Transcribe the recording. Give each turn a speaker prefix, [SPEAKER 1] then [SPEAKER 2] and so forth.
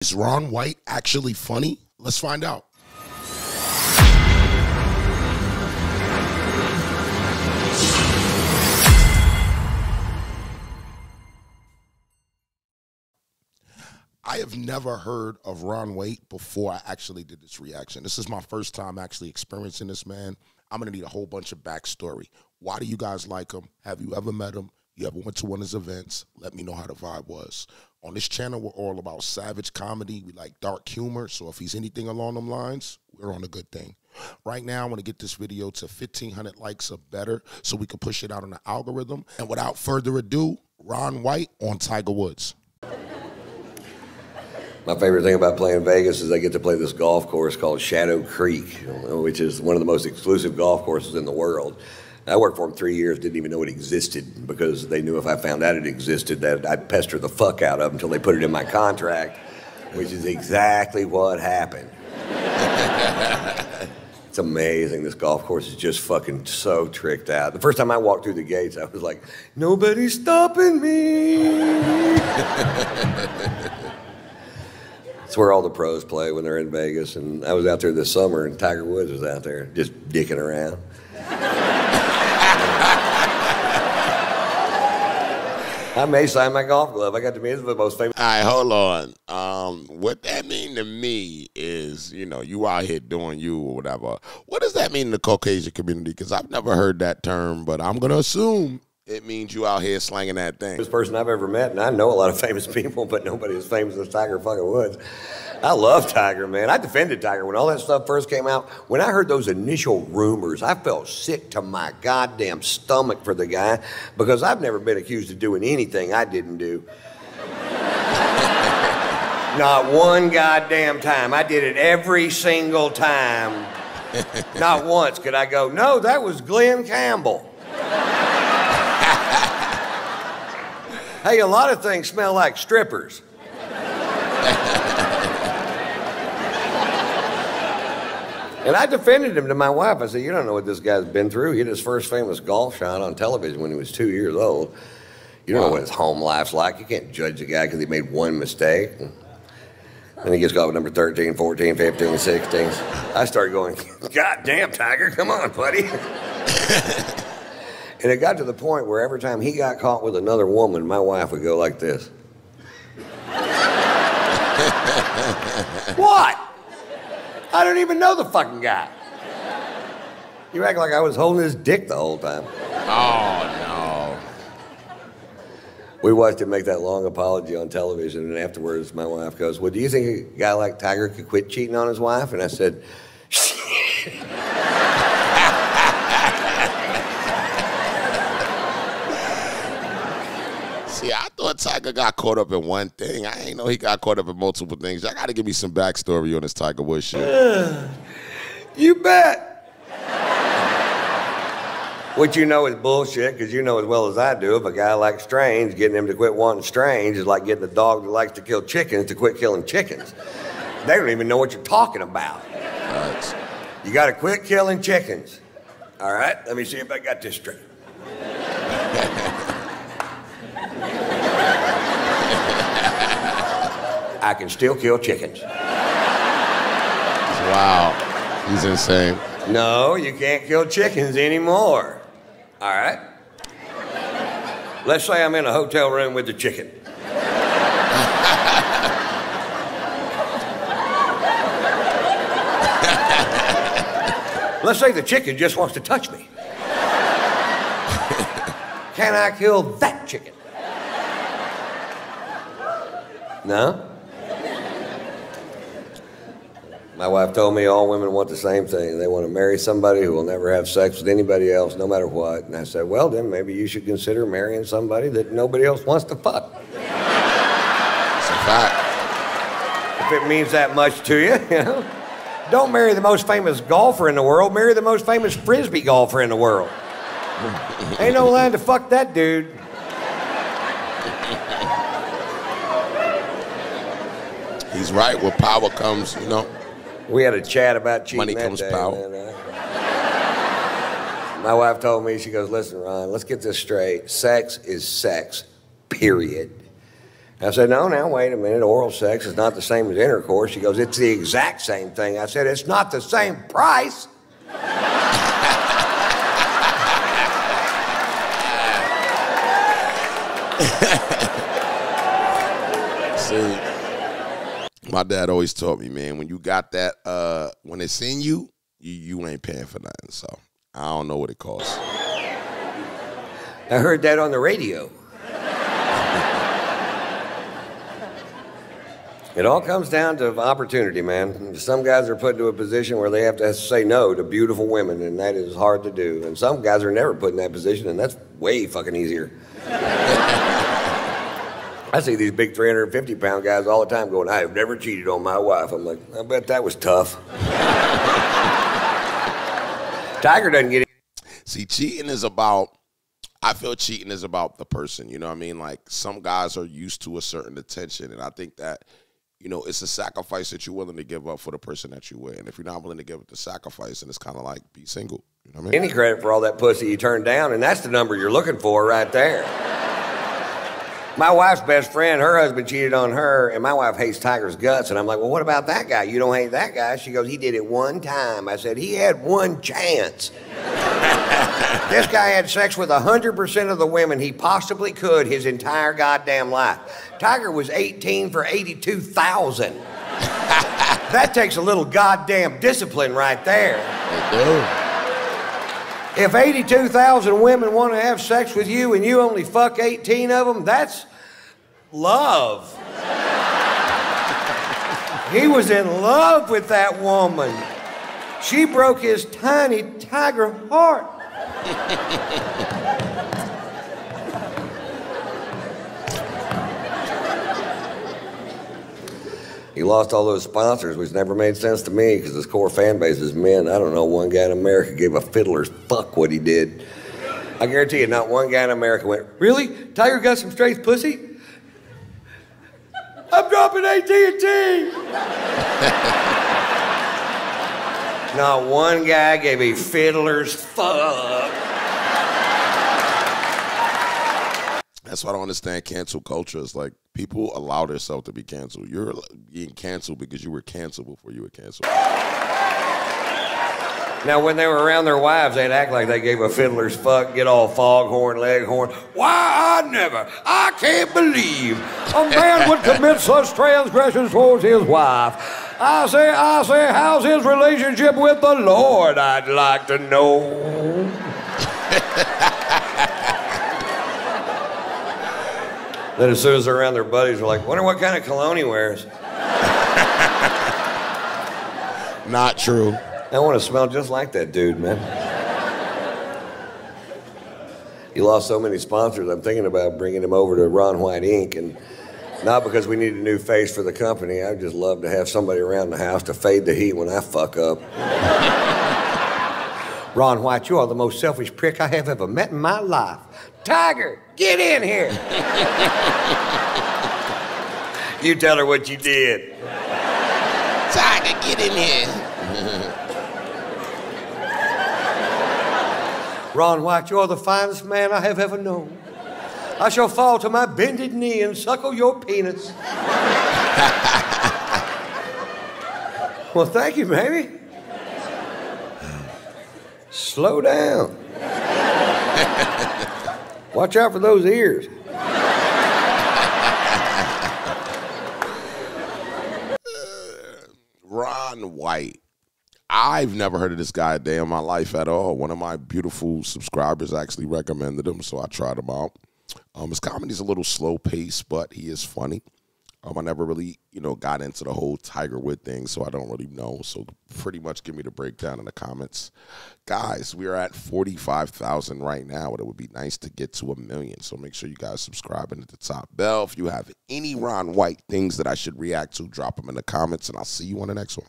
[SPEAKER 1] Is Ron White actually funny? Let's find out. I have never heard of Ron White before I actually did this reaction. This is my first time actually experiencing this man. I'm going to need a whole bunch of backstory. Why do you guys like him? Have you ever met him? You ever went to one of his events? Let me know how the vibe was. On this channel, we're all about savage comedy. We like dark humor. So if he's anything along them lines, we're on a good thing. Right now, I want to get this video to 1,500 likes or better so we can push it out on the algorithm. And without further ado, Ron White on Tiger Woods.
[SPEAKER 2] My favorite thing about playing Vegas is I get to play this golf course called Shadow Creek, which is one of the most exclusive golf courses in the world. I worked for them 3 years, didn't even know it existed because they knew if I found out it existed that I'd pester the fuck out of them until they put it in my contract, which is exactly what happened. It's amazing. This golf course is just fucking so tricked out. The first time I walked through the gates, I was like, nobody's stopping me. It's where all the pros play when they're in Vegas, and I was out there this summer, and Tiger Woods was out there just dicking around. I may sign my golf glove. I got to meet the most famous.
[SPEAKER 3] All right, hold on. What that mean to me is, you know, you out here doing you or whatever. What does that mean in the Caucasian community? Because I've never heard that term, but I'm going to assume it means you out here slanging that thing.
[SPEAKER 2] This person I've ever met, and I know a lot of famous people, but nobody as famous as Tiger fucking Woods. I love Tiger, man. I defended Tiger when all that stuff first came out. When I heard those initial rumors, I felt sick to my goddamn stomach for the guy because I've never been accused of doing anything I didn't do. Not one goddamn time. I did it every single time. Not once could I go, no, that was Glenn Campbell. Hey, a lot of things smell like strippers. And I defended him to my wife. I said, you don't know what this guy's been through. He hit his first famous golf shot on television when he was 2 years old. You don't know what his home life's like. You can't judge a guy because he made one mistake. And he gets caught with number 13, 14, 15, 16. I started going, God damn, Tiger, come on, buddy. And it got to the point where every time he got caught with another woman, my wife would go like this. What? I don't even know the fucking guy. You act like I was holding his dick the whole time.
[SPEAKER 3] Oh, no.
[SPEAKER 2] We watched him make that long apology on television, and afterwards my wife goes, well, do you think a guy like Tiger could quit cheating on his wife? And I said, shit.
[SPEAKER 3] See, I thought Tiger got caught up in one thing. I ain't know he got caught up in multiple things. Y'all got to give me some backstory on this Tiger Woods shit.
[SPEAKER 2] You bet. What you know is bullshit, because you know as well as I do, if a guy likes Strange, getting him to quit wanting Strange is like getting a dog that likes to kill chickens to quit killing chickens. They don't even know what you're talking about.
[SPEAKER 3] Right.
[SPEAKER 2] You got to quit killing chickens. All right? Let me see if I got this straight. I can still kill chickens.
[SPEAKER 3] Wow. He's insane.
[SPEAKER 2] No, you can't kill chickens anymore. All right? Let's say I'm in a hotel room with the chicken. Let's say the chicken just wants to touch me. Can I kill that chicken? No? My wife told me all women want the same thing. They want to marry somebody who will never have sex with anybody else, no matter what. And I said, well, then maybe you should consider marrying somebody that nobody else wants to fuck.
[SPEAKER 3] It's a fact.
[SPEAKER 2] If it means that much to you, you know. Don't marry the most famous golfer in the world. Marry the most famous Frisbee golfer in the world. Ain't no line to fuck that dude.
[SPEAKER 3] He's right. With power comes, you know.
[SPEAKER 2] We had a chat about cheating.
[SPEAKER 3] Money comes power.
[SPEAKER 2] My wife told me, she goes, listen, Ron, let's get this straight. Sex is sex, period. I said, no, now, wait a minute. Oral sex is not the same as intercourse. She goes, it's the exact same thing. I said, it's not the same price.
[SPEAKER 3] See, my dad always taught me, man, when you got that, when it's in you, you ain't paying for nothing. So I don't know what it costs.
[SPEAKER 2] I heard that on the radio. It all comes down to opportunity, man. Some guys are put into a position where they have to say no to beautiful women, and that is hard to do. And some guys are never put in that position, and that's way fucking easier. I see these big 350-pound guys all the time going, I have never cheated on my wife. I'm like, I bet that was tough. Tiger doesn't get it.
[SPEAKER 3] See, cheating is about, I feel cheating is about the person, you know what I mean? Like, some guys are used to a certain attention, and I think that, you know, it's a sacrifice that you're willing to give up for the person that you're with. And if you're not willing to give up the sacrifice, then it's kind of like be single, you know what I mean?
[SPEAKER 2] Any credit for all that pussy you turned down, and that's the number you're looking for right there. My wife's best friend, her husband cheated on her, and my wife hates Tiger's guts. And I'm like, well, what about that guy? You don't hate that guy? She goes, he did it one time. I said, he had one chance. This guy had sex with 100% of the women he possibly could his entire goddamn life. Tiger was 18 for 82,000. That takes a little goddamn discipline right there.
[SPEAKER 3] They do.
[SPEAKER 2] If 82,000 women want to have sex with you and you only fuck 18 of them, that's love. He was in love with that woman. She broke his tiny tiger heart. He lost all those sponsors, which never made sense to me because his core fan base is men. I don't know one guy in America gave a fiddler's fuck what he did. I guarantee you, not one guy in America went, really? Tiger got some straight pussy? I'm dropping AT&T. Not one guy gave a fiddler's fuck.
[SPEAKER 3] That's why I don't understand cancel culture. It's like people allow themselves to be canceled. You're being canceled because you were canceled before you were canceled.
[SPEAKER 2] Now, when they were around their wives, they'd act like they gave a fiddler's fuck, get all foghorn, leghorn. Why, I can't believe a man would commit such transgressions towards his wife. I say, how's his relationship with the Lord? I'd like to know. Then as soon as they're around their buddies, they're like, wonder what kind of cologne he wears.
[SPEAKER 3] Not true.
[SPEAKER 2] I want to smell just like that dude, man. He lost so many sponsors, I'm thinking about bringing him over to Ron White Inc. And not because we need a new face for the company. I'd just love to have somebody around the house to fade the heat when I fuck up. Ron White, you are the most selfish prick I have ever met in my life. Tiger, get in here. You tell her what you did.
[SPEAKER 3] Tiger, get in here.
[SPEAKER 2] Ron White, you're the finest man I have ever known. I shall fall to my bended knee and suckle your penis. Well, thank you, baby. Slow down. Watch out for those ears.
[SPEAKER 3] Ron White. I've never heard of this guy a day in my life at all. One of my beautiful subscribers actually recommended him, so I tried him out. His comedy's a little slow paced, but he is funny. I never really, got into the whole Tiger Woods thing, so I don't really know. So pretty much give me the breakdown in the comments. Guys, we are at 45,000 right now, and it would be nice to get to 1 million. So make sure you guys subscribe and hit the top bell. If you have any Ron White things that I should react to, drop them in the comments, and I'll see you on the next one.